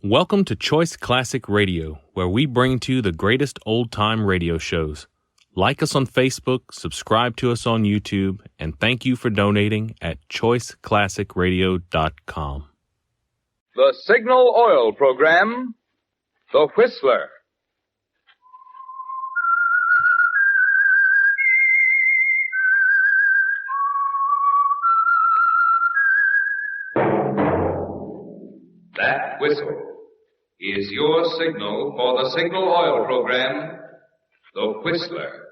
Welcome to Choice Classic Radio, where we bring to you the greatest old-time radio shows. Like us on Facebook, subscribe to us on YouTube, and thank you for donating at choiceclassicradio.com. The Signal Oil Program, The Whistler. That whistle is your signal for the Signal Oil Program, The Whistler.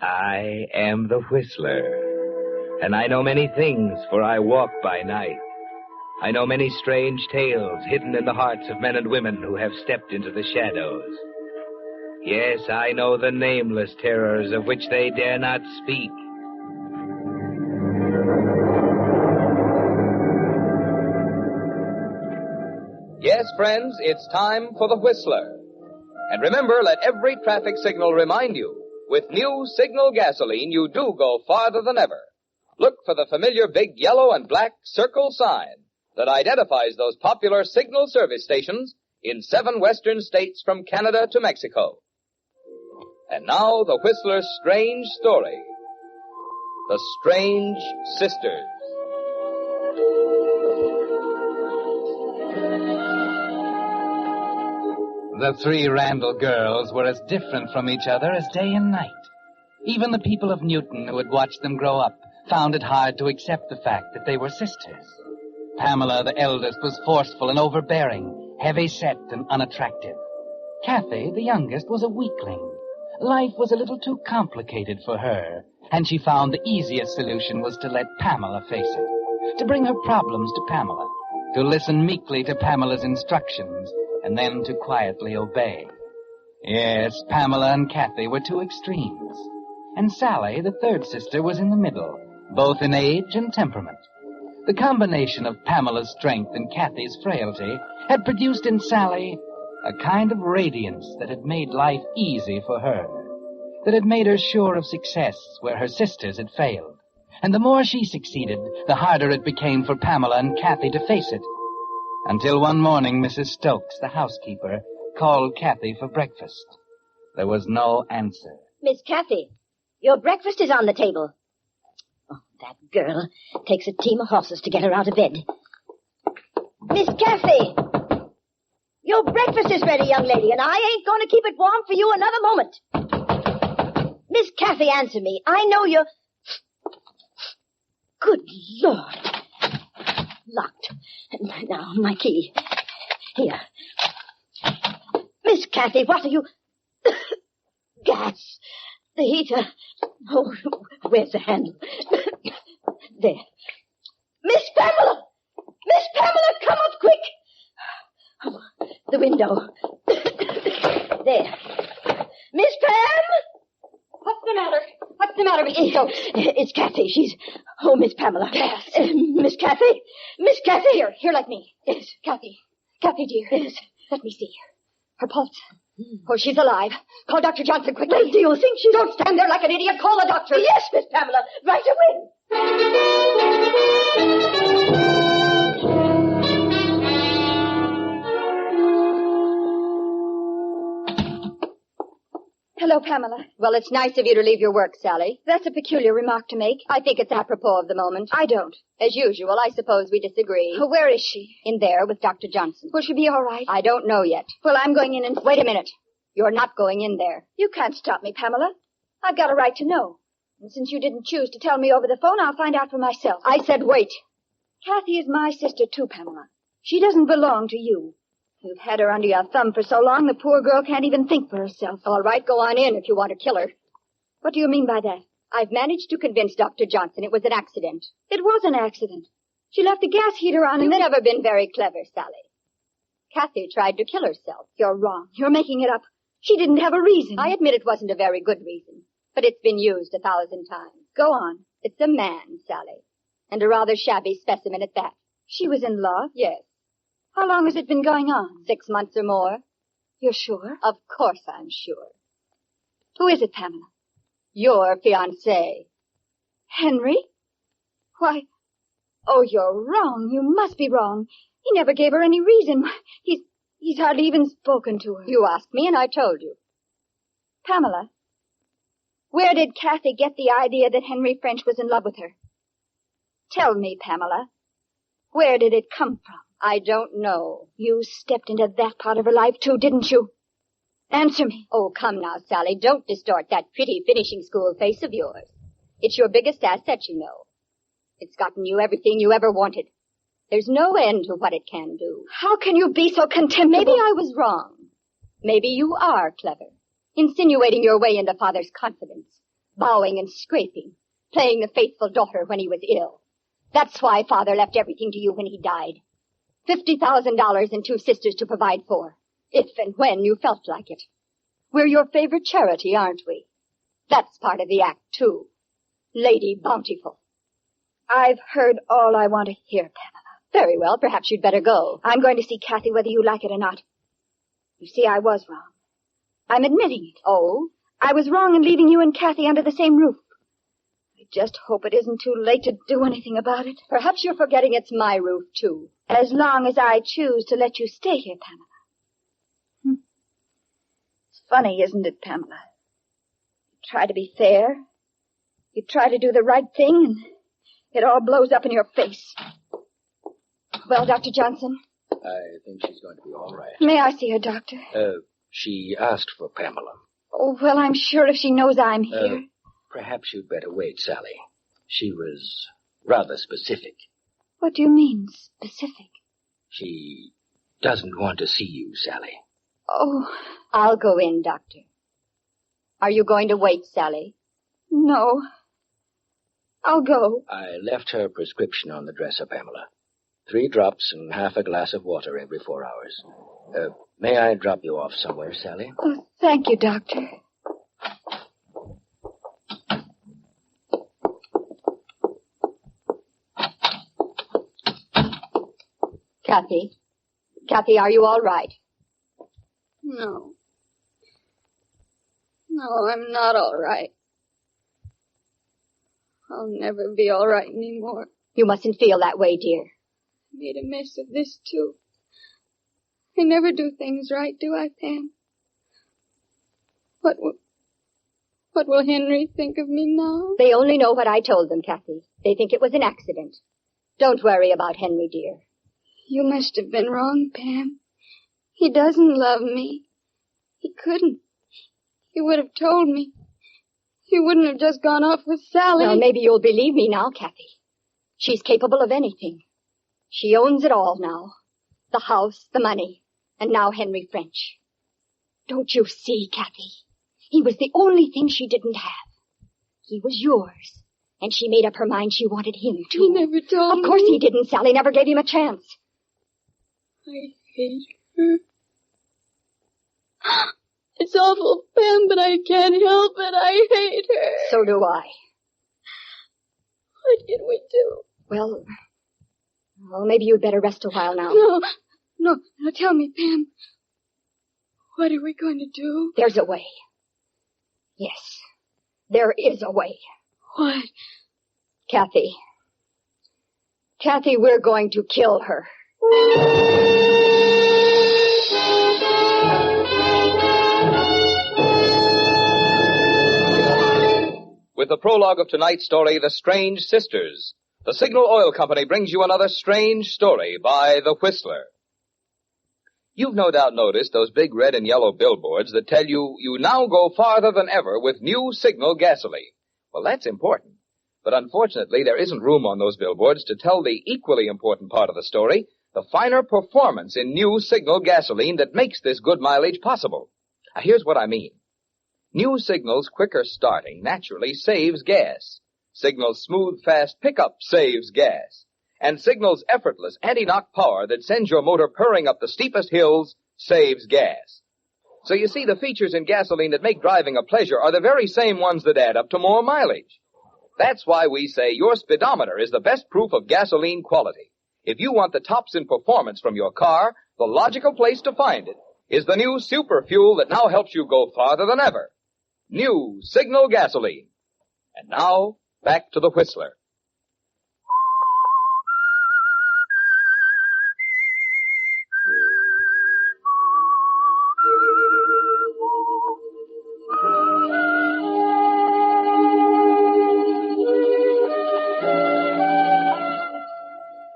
I am the Whistler, and I know many things, for I walk by night. I know many strange tales hidden in the hearts of men and women who have stepped into the shadows. Yes, I know the nameless terrors of which they dare not speak. Yes, friends, it's time for The Whistler. And remember, let every traffic signal remind you, with new Signal gasoline, you do go farther than ever. Look for the familiar big yellow and black circle sign that identifies those popular Signal service stations in 7 western states from Canada to Mexico. And now, the Whistler's strange story. The Strange Sisters. The 3 Randall girls were as different from each other as day and night. Even the people of Newton who had watched them grow up found it hard to accept the fact that they were sisters. Pamela, the eldest, was forceful and overbearing, heavy-set and unattractive. Kathy, the youngest, was a weakling. Life was a little too complicated for her, and she found the easiest solution was to let Pamela face it, to bring her problems to Pamela, to listen meekly to Pamela's instructions, and then to quietly obey. Yes, Pamela and Kathy were 2 extremes, and Sally, the third sister, was in the middle, both in age and temperament. The combination of Pamela's strength and Kathy's frailty had produced in Sally a kind of radiance that had made life easy for her, that had made her sure of success where her sisters had failed. And the more she succeeded, the harder it became for Pamela and Kathy to face it. Until one morning, Mrs. Stokes, the housekeeper, called Kathy for breakfast. There was no answer. Miss Kathy, your breakfast is on the table. Oh, that girl takes a team of horses to get her out of bed. Miss Kathy, your breakfast is ready, young lady, and I ain't going to keep it warm for you another moment. Miss Kathy, answer me. I know you're... Good Lord. Locked. Now, my key. Here. Miss Kathy, what are you... Gas. The heater. Oh, where's the handle? There. Miss Pamela! Miss Pamela, come up quick! Oh, the window. There. Miss Pam! What's the matter? What's the matter, Mrs. Stokes? It's Kathy. She's... Oh, Miss Pamela. Yes. Miss Kathy? Miss Kathy? Here, let me. Yes. Kathy. Kathy, dear. Yes. Let me see. Her pulse. Oh, she's alive. Call Dr. Johnson quickly. Do you think she... Don't stand there like an idiot. Call the doctor. Yes, Miss Pamela. Right away. Hello, Pamela. Well, it's nice of you to leave your work, Sally. That's a peculiar remark to make. I think it's apropos of the moment. I don't. As usual, I suppose we disagree. Where is she? In there with Dr. Johnson. Will she be all right? I don't know yet. Well, I'm going in and... Wait a minute. You're not going in there. You can't stop me, Pamela. I've got a right to know. And since you didn't choose to tell me over the phone, I'll find out for myself. I said wait. Kathy is my sister, too, Pamela. She doesn't belong to you. You've had her under your thumb for so long, the poor girl can't even think for herself. All right, go on in if you want to kill her. What do you mean by that? I've managed to convince Dr. Johnson it was an accident. It was an accident. She left the gas heater on and You've never been very clever, Sally. Kathy tried to kill herself. You're wrong. You're making it up. She didn't have a reason. I admit it wasn't a very good reason, but it's been used 1,000 times. Go on. It's a man, Sally, and a rather shabby specimen at that. She was in love? Yes. How long has it been going on? 6 months or more. You're sure? Of course I'm sure. Who is it, Pamela? Your fiancé. Henry? Why, oh, you're wrong. You must be wrong. He never gave her any reason. He's hardly even spoken to her. You asked me and I told you. Pamela, where did Kathy get the idea that Henry French was in love with her? Tell me, Pamela, where did it come from? I don't know. You stepped into that part of her life too, didn't you? Answer me. Oh, come now, Sally. Don't distort that pretty finishing school face of yours. It's your biggest asset, you know. It's gotten you everything you ever wanted. There's no end to what it can do. How can you be so contemptible? Maybe I was wrong. Maybe you are clever. Insinuating your way into Father's confidence. Bowing and scraping. Playing the faithful daughter when he was ill. That's why Father left everything to you when he died. $50,000 and 2 sisters to provide for. If and when you felt like it. We're your favorite charity, aren't we? That's part of the act, too. Lady Bountiful. I've heard all I want to hear, Pamela. Very well, perhaps you'd better go. I'm going to see Kathy whether you like it or not. You see, I was wrong. I'm admitting it. Oh? I was wrong in leaving you and Kathy under the same roof. I just hope it isn't too late to do anything about it. Perhaps you're forgetting it's my roof, too. As long as I choose to let you stay here, Pamela. It's funny, isn't it, Pamela? You try to be fair. You try to do the right thing, and it all blows up in your face. Well, Dr. Johnson? I think she's going to be all right. May I see her, Doctor? She asked for Pamela. Oh, well, I'm sure if she knows I'm here. Perhaps you'd better wait, Sally. She was rather specific. What do you mean, specific? She doesn't want to see you, Sally. Oh. I'll go in, Doctor. Are you going to wait, Sally? No. I'll go. I left her prescription on the dresser, Pamela. 3 drops and half a glass of water every 4 hours. May I drop you off somewhere, Sally? Oh, thank you, Doctor. Kathy? Kathy, are you all right? No. No, I'm not all right. I'll never be all right anymore. You mustn't feel that way, dear. I made a mess of this, too. I never do things right, do I, Pam? What will Henry think of me now? They only know what I told them, Kathy. They think it was an accident. Don't worry about Henry, dear. You must have been wrong, Pam. He doesn't love me. He couldn't. He would have told me. He wouldn't have just gone off with Sally. Well, maybe you'll believe me now, Kathy. She's capable of anything. She owns it all now. The house, the money, and now Henry French. Don't you see, Kathy? He was the only thing she didn't have. He was yours. And she made up her mind she wanted him to. He never told me. Of course he didn't. Sally never gave him a chance. I hate her. It's awful, Pam, but I can't help it. I hate her. So do I. What can we do? Well, maybe you'd better rest a while now. No, tell me, Pam. What are we going to do? There's a way. Yes, there is a way. What? Kathy, we're going to kill her. With the prologue of tonight's story, The Strange Sisters, the Signal Oil Company brings you another strange story by The Whistler. You've no doubt noticed those big red and yellow billboards that tell you now go farther than ever with new Signal gasoline. Well, that's important. But unfortunately, there isn't room on those billboards to tell the equally important part of the story, the finer performance in new Signal gasoline that makes this good mileage possible. Now, here's what I mean. New Signal's quicker starting naturally saves gas. Signal's smooth, fast pickup saves gas. And Signal's effortless anti-knock power that sends your motor purring up the steepest hills saves gas. So you see, the features in gasoline that make driving a pleasure are the very same ones that add up to more mileage. That's why we say your speedometer is the best proof of gasoline quality. If you want the tops in performance from your car, the logical place to find it is the new super fuel that now helps you go farther than ever. New Signal Gasoline. And now, back to the Whistler.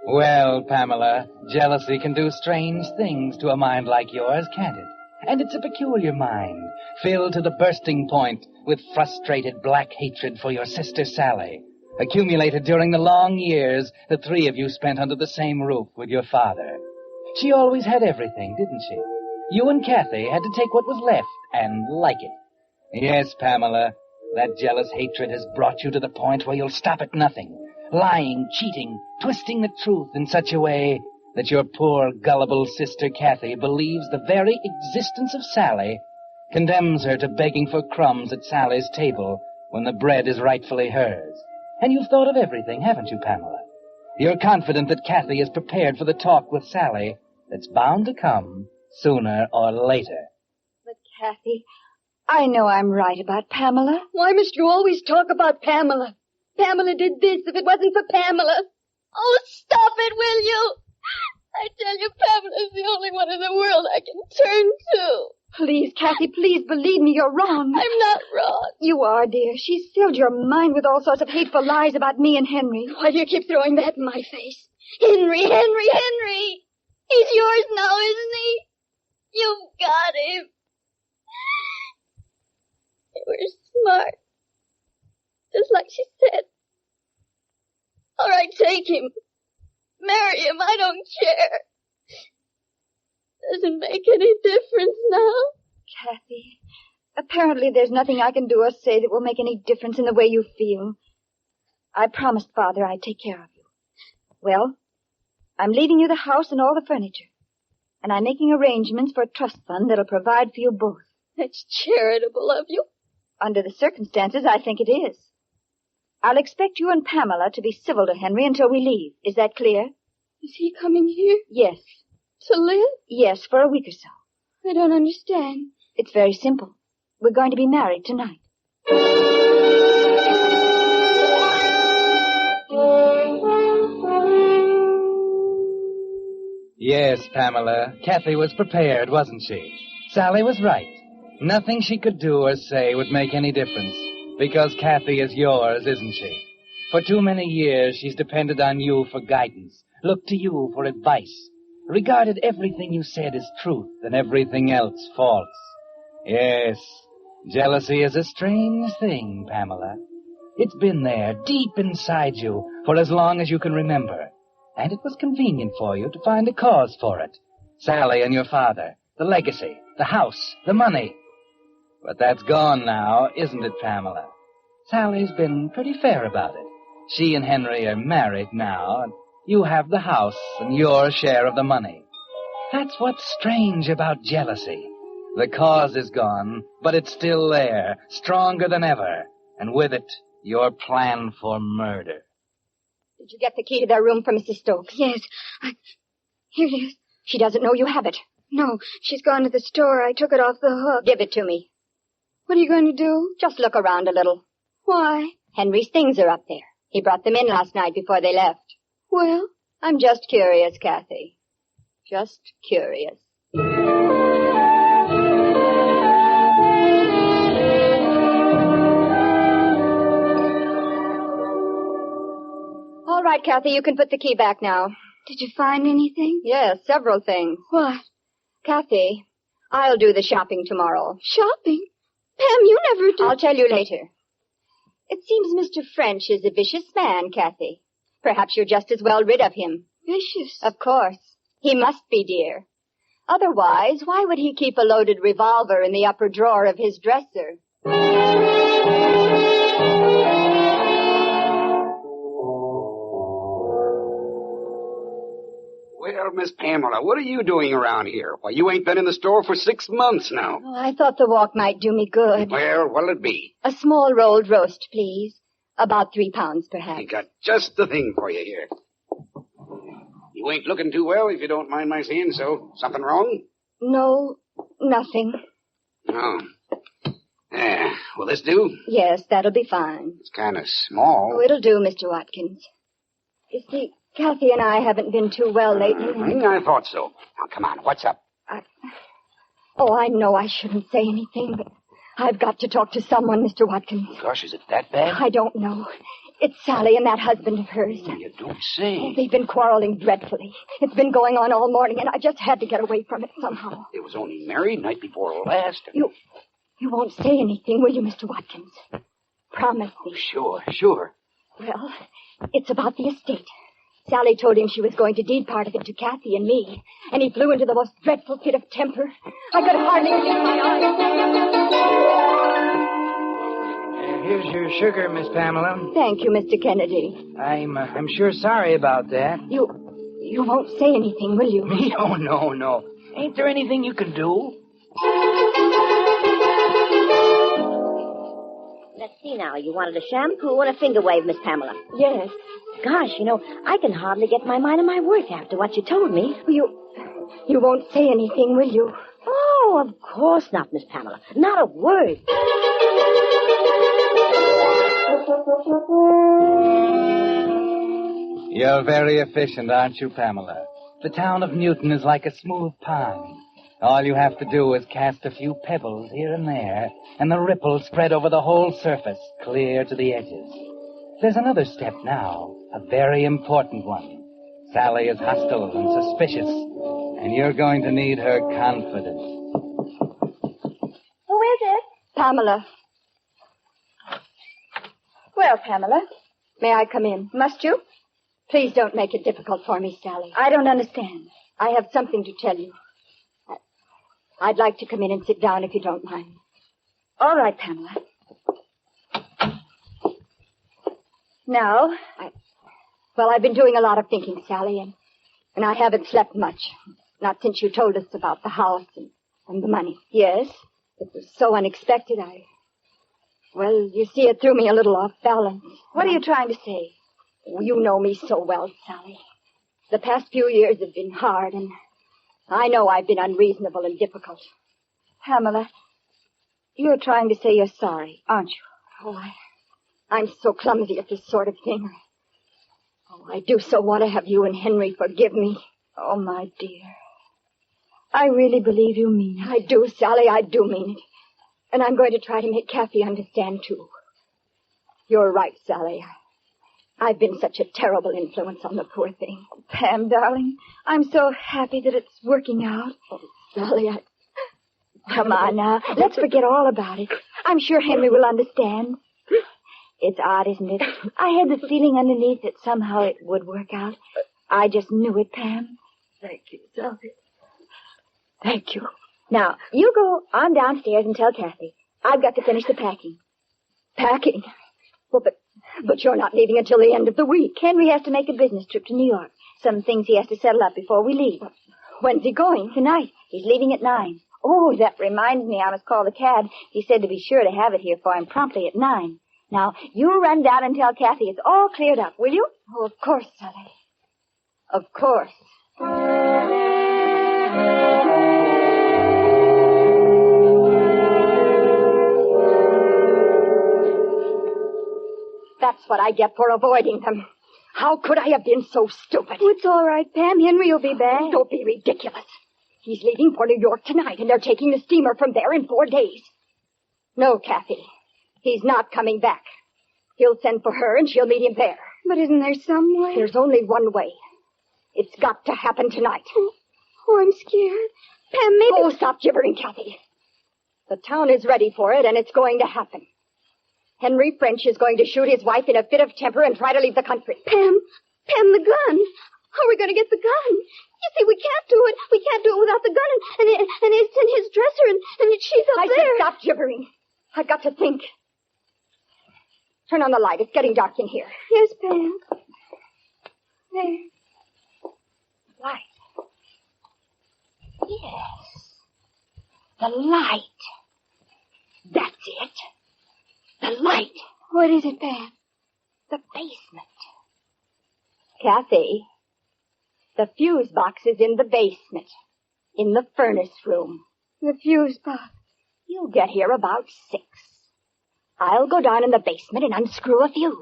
Well, Pamela, jealousy can do strange things to a mind like yours, can't it? And it's a peculiar mind, filled to the bursting point with frustrated black hatred for your sister Sally, accumulated during the long years the three of you spent under the same roof with your father. She always had everything, didn't she? You and Kathy had to take what was left and like it. Yes, Pamela, that jealous hatred has brought you to the point where you'll stop at nothing. Lying, cheating, twisting the truth in such a way that your poor, gullible sister Kathy believes the very existence of Sally condemns her to begging for crumbs at Sally's table when the bread is rightfully hers. And you've thought of everything, haven't you, Pamela? You're confident that Kathy is prepared for the talk with Sally that's bound to come sooner or later. But, Kathy, I know I'm right about Pamela. Why must you always talk about Pamela? Pamela did this if it wasn't for Pamela. Oh, stop it, will you? I tell you, Pamela's the only one in the world I can turn to. Please, Kathy, please believe me, you're wrong. I'm not wrong. You are, dear. She's filled your mind with all sorts of hateful lies about me and Henry. Why do you keep throwing that in my face? Henry! He's yours now, isn't he? You've got him. You were smart. Just like she said. All right, take him. Marry him, I don't care. Doesn't make any difference now. Kathy, apparently there's nothing I can do or say that will make any difference in the way you feel. I promised Father I'd take care of you. Well, I'm leaving you the house and all the furniture. And I'm making arrangements for a trust fund that'll provide for you both. That's charitable of you. Under the circumstances, I think it is. I'll expect you and Pamela to be civil to Henry until we leave. Is that clear? Is he coming here? Yes. To live? Yes, for a week or so. I don't understand. It's very simple. We're going to be married tonight. Yes, Pamela, Kathy was prepared, wasn't she? Sally was right. Nothing she could do or say would make any difference, because Kathy is yours, isn't she? For too many years, she's depended on you for guidance, looked to you for advice, regarded everything you said as truth and everything else false. Yes, jealousy is a strange thing, Pamela. It's been there, deep inside you, for as long as you can remember. And it was convenient for you to find a cause for it. Sally and your father, the legacy, the house, the money. But that's gone now, isn't it, Pamela? Sally's been pretty fair about it. She and Henry are married now, and you have the house and your share of the money. That's what's strange about jealousy. The cause is gone, but it's still there, stronger than ever. And with it, your plan for murder. Did you get the key to their room from Mrs. Stokes? Yes. Here it is. She doesn't know you have it. No, she's gone to the store. I took it off the hook. Give it to me. What are you going to do? Just look around a little. Why? Henry's things are up there. He brought them in last night before they left. Well? I'm just curious, Kathy. Just curious. All right, Kathy, you can put the key back now. Did you find anything? Yes, several things. What? Kathy, I'll do the shopping tomorrow. Shopping? Pam, you never do. I'll tell you later. It seems Mr. French is a vicious man, Kathy. Perhaps you're just as well rid of him. Vicious? Of course. He must be, dear. Otherwise, why would he keep a loaded revolver in the upper drawer of his dresser? Well, Miss Pamela, what are you doing around here? Why, you ain't been in the store for 6 months now. Oh, I thought the walk might do me good. Well, what'll it be? A small rolled roast, please. About 3 pounds, perhaps. I got just the thing for you here. You You ain't looking too well, if you don't mind my saying so. Something wrong? No, nothing. No. Yeah. Will this do? Yes, that'll be fine. It's kind of small. Oh, it'll do, Mr. Watkins. You see, Kathy and I haven't been too well lately. I thought so. Now, come on. What's up? I know I shouldn't say anything, but I've got to talk to someone, Mr. Watkins. Gosh, is it that bad? I don't know. It's Sally and that husband of hers. You don't say. Oh, they've been quarreling dreadfully. It's been going on all morning, and I just had to get away from it somehow. They was only married night before last. You won't say anything, will you, Mr. Watkins? Promise me. Sure. Well, it's about the estate. Sally told him she was going to deed part of it to Kathy and me, and he flew into the most dreadful fit of temper. I could hardly believe my eyes. Here's your sugar, Miss Pamela. Thank you, Mr. Kennedy. I'm sure sorry about that. You won't say anything, will you? Me? Oh, no. Ain't there anything you can do? Let's see now. You wanted a shampoo and a finger wave, Miss Pamela. Yes. Gosh, I can hardly get my mind on my work after what you told me. You won't say anything, will you? Oh, of course not, Miss Pamela. Not a word. You're very efficient, aren't you, Pamela? The town of Newton is like a smooth pond. All you have to do is cast a few pebbles here and there, and the ripples spread over the whole surface, clear to the edges. There's another step now, a very important one. Sally is hostile and suspicious, and you're going to need her confidence. Who is it? Pamela. Well, Pamela, may I come in? Must you? Please don't make it difficult for me, Sally. I don't understand. I have something to tell you. I'd like to come in and sit down if you don't mind. All right, Pamela. Now, I've been doing a lot of thinking, Sally, and I haven't slept much. Not since you told us about the house and the money. Yes, it was so unexpected. Well, you see, it threw me a little off balance. What are you trying to say? You know me so well, Sally. The past few years have been hard, and I know I've been unreasonable and difficult. Pamela, you're trying to say you're sorry, aren't you? Oh, I'm so clumsy at this sort of thing. Oh, I do so want to have you and Henry forgive me. Oh, my dear. I really believe you mean it. I do, Sally, I do mean it. And I'm going to try to make Kathy understand, too. You're right, Sally. I've been such a terrible influence on the poor thing. Pam, darling, I'm so happy that it's working out. Oh, Sally, Come on now. Let's forget all about it. I'm sure Henry will understand. It's odd, isn't it? I had the feeling underneath that somehow it would work out. I just knew it, Pam. Thank you, Sally. Thank you. Now, you go on downstairs and tell Kathy. I've got to finish the packing. Packing? Well, but you're not leaving until the end of the week. Henry has to make a business trip to New York. Some things he has to settle up before we leave. When's he going? Tonight. He's leaving at 9. Oh, that reminds me, I must call the cab. He said to be sure to have it here for him promptly at 9. Now, you run down and tell Kathy it's all cleared up, will you? Oh, of course, Sally. Of course. That's what I get for avoiding them. How could I have been so stupid? Oh, it's all right, Pam. Henry will be back. Don't be ridiculous. He's leaving for New York tonight, and they're taking the steamer from there in 4 days. No, Kathy. He's not coming back. He'll send for her, and she'll meet him there. But isn't there some way? There's only one way. It's got to happen tonight. Oh, I'm scared. Pam, maybe... Oh, stop gibbering, Kathy. The town is ready for it, and it's going to happen. Henry French is going to shoot his wife in a fit of temper and try to leave the country. Pam, the gun. How are we going to get the gun? You see, we can't do it. We can't do it without the gun, and it's in his dresser, and she's up there. I said stop gibbering. I've got to think. Turn on the light. It's getting dark in here. Yes, Pam. There. Light. Yes. The light. That's it. The light. What is it, Pam? The basement. Kathy, The fuse box is in the basement, in the furnace room. The fuse box. You'll get here about 6. I'll go down in the basement and unscrew a fuse.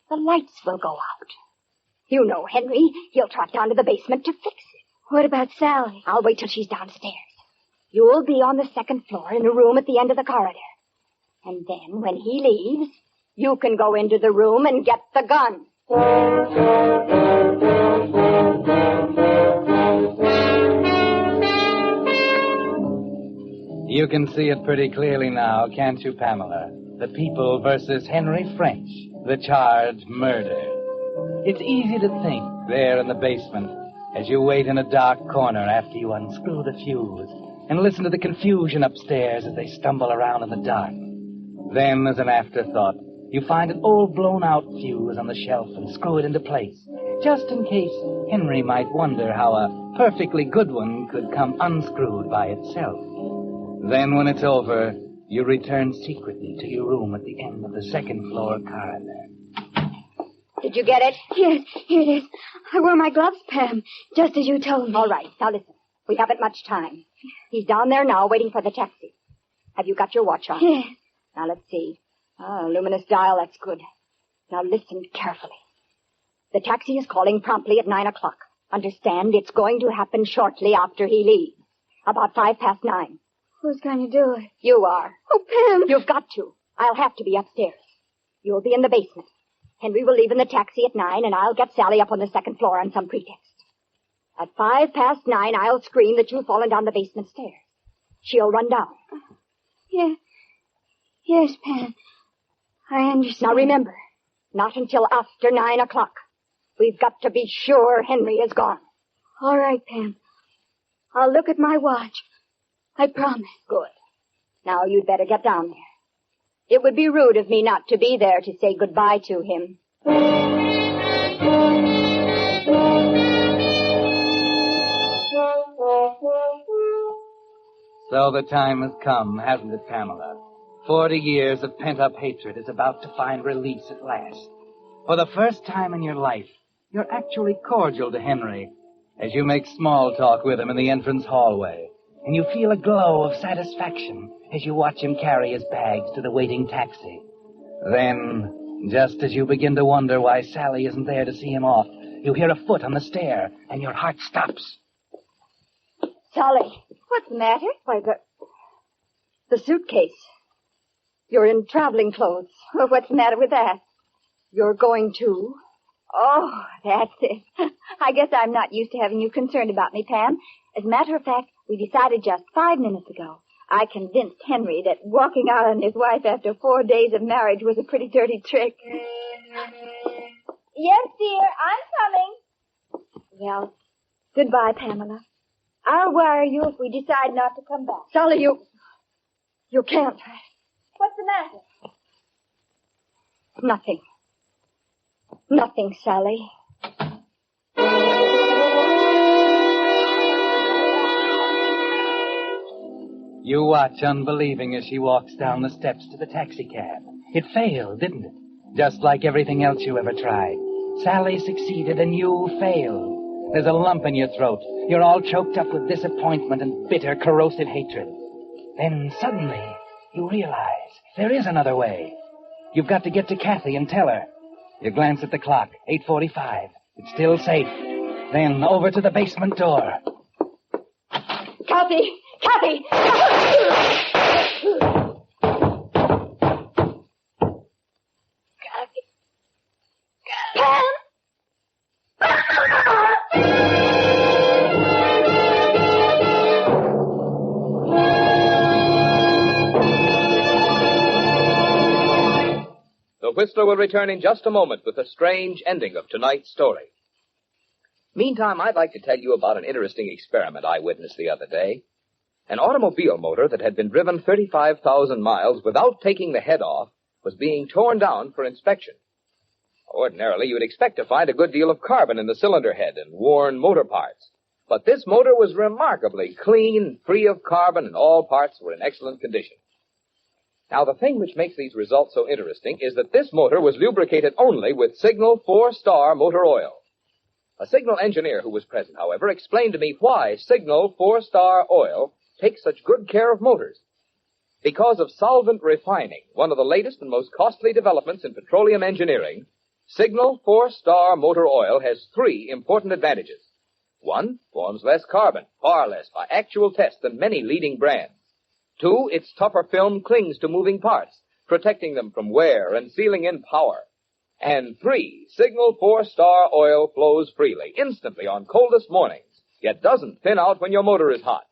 The lights will go out. You know Henry. He'll trot down to the basement to fix it. What about Sally? I'll wait till she's downstairs. You'll be on the 2nd floor in a room at the end of the corridor. And then, when he leaves, you can go into the room and get the gun. You can see it pretty clearly now, can't you, Pamela? The People versus Henry French, the charge murder. It's easy to think there in the basement as you wait in a dark corner after you unscrew the fuse and listen to the confusion upstairs as they stumble around in the dark. Then, as an afterthought, you find an old blown-out fuse on the shelf and screw it into place, just in case Henry might wonder how a perfectly good one could come unscrewed by itself. Then, when it's over, you return secretly to your room at the end of the 2nd floor corridor. Did you get it? Yes, here it is. I wore my gloves, Pam, just as you told me. All right, now listen. We haven't much time. He's down there now waiting for the taxi. Have you got your watch on? Yes. Now let's see. Luminous dial, that's good. Now listen carefully. The taxi is calling promptly at 9 o'clock. Understand, it's going to happen shortly after he leaves. About 9:05. Who's going to do it? You are. Oh, Pam. You've got to. I'll have to be upstairs. You'll be in the basement. Henry will leave in the taxi at 9, and I'll get Sally up on the 2nd floor on some pretext. At 9:05, I'll scream that you've fallen down the basement stairs. She'll run down. Yeah. Yes, Pam. I understand. Now remember, not until after 9 o'clock. We've got to be sure Henry is gone. All right, Pam. I'll look at my watch. I promise. Good. Now you'd better get down there. It would be rude of me not to be there to say goodbye to him. So the time has come, hasn't it, Pamela? 40 years of pent-up hatred is about to find release at last. For the first time in your life, you're actually cordial to Henry as you make small talk with him in the entrance hallway. And you feel a glow of satisfaction as you watch him carry his bags to the waiting taxi. Then, just as you begin to wonder why Sally isn't there to see him off, you hear a foot on the stair, and your heart stops. Sally. What's the matter? Why, the suitcase. You're in traveling clothes. Well, what's the matter with that? You're going to... Oh, that's it. I guess I'm not used to having you concerned about me, Pam. As a matter of fact, we decided just 5 minutes ago. I convinced Henry that walking out on his wife after 4 days of marriage was a pretty dirty trick. Yes, dear, I'm coming. Well, goodbye, Pamela. I'll wire you if we decide not to come back. Sally, you can't. What's the matter? Nothing. Nothing, Sally. You watch unbelieving as she walks down the steps to the taxicab. It failed, didn't it? Just like everything else you ever tried. Sally succeeded and you failed. There's a lump in your throat. You're all choked up with disappointment and bitter, corrosive hatred. Then suddenly, you realize there is another way. You've got to get to Kathy and tell her. You glance at the clock, 8:45. It's still safe. Then over to the basement door. Kathy! Kathy! The Whistler will return in just a moment with the strange ending of tonight's story. Meantime, I'd like to tell you about an interesting experiment I witnessed the other day. An automobile motor that had been driven 35,000 miles without taking the head off was being torn down for inspection. Ordinarily, you'd expect to find a good deal of carbon in the cylinder head and worn motor parts. But this motor was remarkably clean, free of carbon, and all parts were in excellent condition. Now, the thing which makes these results so interesting is that this motor was lubricated only with Signal 4-Star motor oil. A Signal engineer who was present, however, explained to me why Signal 4-Star Oil takes such good care of motors. Because of solvent refining, one of the latest and most costly developments in petroleum engineering, Signal 4-Star Motor Oil has 3 important advantages. 1, forms less carbon, far less by actual tests than many leading brands. 2, its tougher film clings to moving parts, protecting them from wear and sealing in power. And 3, Signal 4-Star Oil flows freely, instantly on coldest mornings, yet doesn't thin out when your motor is hot.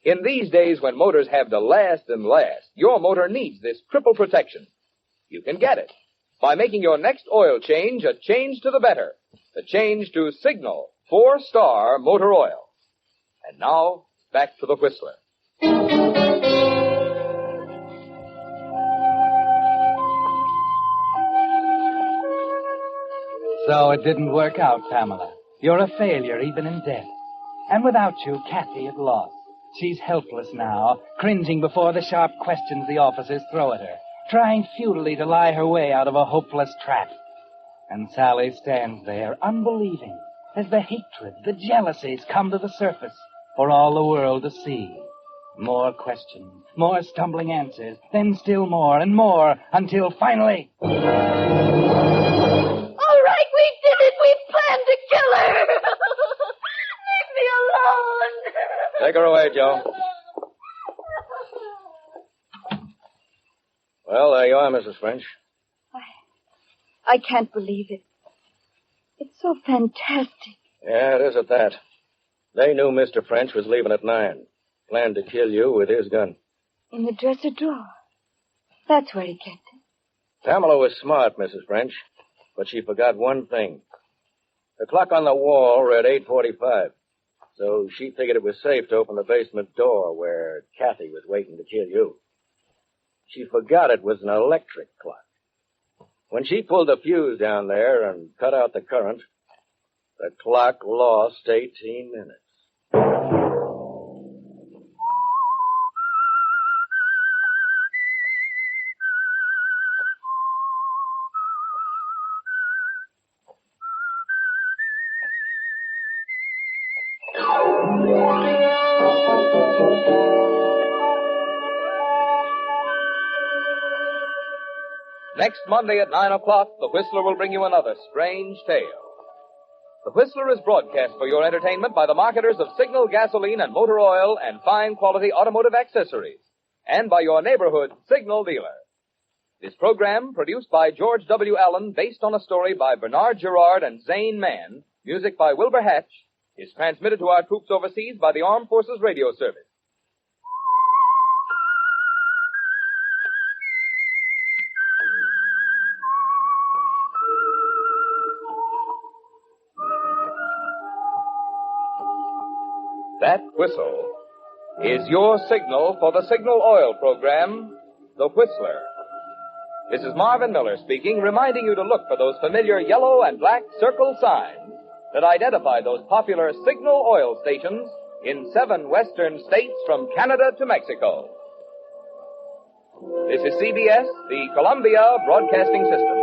In these days when motors have to last and last, your motor needs this triple protection. You can get it by making your next oil change a change to the better, the change to Signal 4-Star Motor Oil. And now, back to the Whistler. So it didn't work out, Pamela. You're a failure even in death. And without you, Kathy is lost. She's helpless now, cringing before the sharp questions the officers throw at her, trying futilely to lie her way out of a hopeless trap. And Sally stands there, unbelieving, as the hatred, the jealousies come to the surface for all the world to see. More questions, more stumbling answers, then still more and more, until finally... All right, we did it. We planned to kill her. Leave me alone. Take her away, Joe. Well, there you are, Mrs. French. I can't believe it. It's so fantastic. Yeah, it is at that. They knew Mr. French was leaving at 9. Planned to kill you with his gun. In the dresser drawer. That's where he kept it. Pamela was smart, Mrs. French, but she forgot one thing. The clock on the wall read 8:45, so she figured it was safe to open the basement door where Kathy was waiting to kill you. She forgot it was an electric clock. When she pulled the fuse down there and cut out the current, the clock lost 18 minutes. Next Monday at 9 o'clock, The Whistler will bring you another strange tale. The Whistler is broadcast for your entertainment by the marketers of Signal gasoline and motor oil and fine quality automotive accessories, and by your neighborhood Signal dealer. This program, produced by George W. Allen, based on a story by Bernard Gerard and Zane Mann, music by Wilbur Hatch, is transmitted to our troops overseas by the Armed Forces Radio Service. That whistle is your signal for the Signal Oil program, The Whistler. This is Marvin Miller speaking, reminding you to look for those familiar yellow and black circle signs that identify those popular Signal Oil stations in 7 western states from Canada to Mexico. This is CBS, the Columbia Broadcasting System.